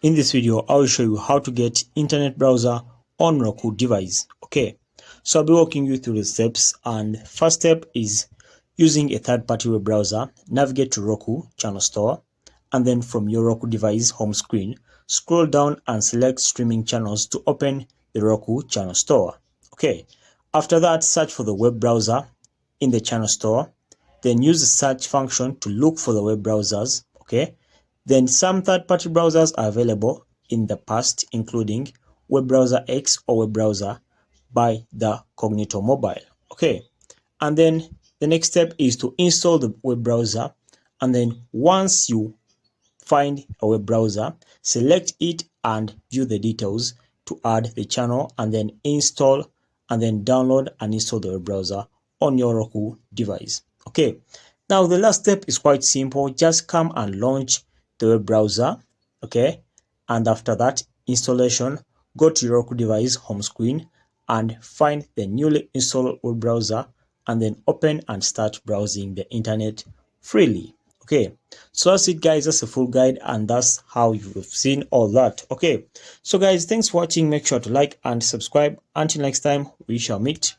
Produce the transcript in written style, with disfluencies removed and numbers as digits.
In this video, I will show you how to get internet browser on Roku device. Okay, so I'll be walking you through the steps, and first step is using a third-party web browser. Navigate to Roku channel store, and then from your Roku device home screen, scroll down and select streaming channels to open the Roku channel store. Okay, after that, search for the web browser in the channel store, then use the search function to look for the web browsers. Okay, then some third-party browsers are available in the past, including web browser X or web browser by the Cognito Mobile. Okay, and then the next step is to install the web browser, and then once you find a web browser, select it and view the details to add the channel, and then install and then download and install the web browser on your Roku device. Okay, now the last step is quite simple. Just come and launch the web browser. Okay, and after that installation, go to your Roku device home screen and find the newly installed web browser, and then open and start browsing the internet freely. Okay, so that's it guys, that's a full guide, and that's how you've seen all that. Okay, so guys, thanks for watching. Make sure to like and subscribe. Until next time, we shall meet.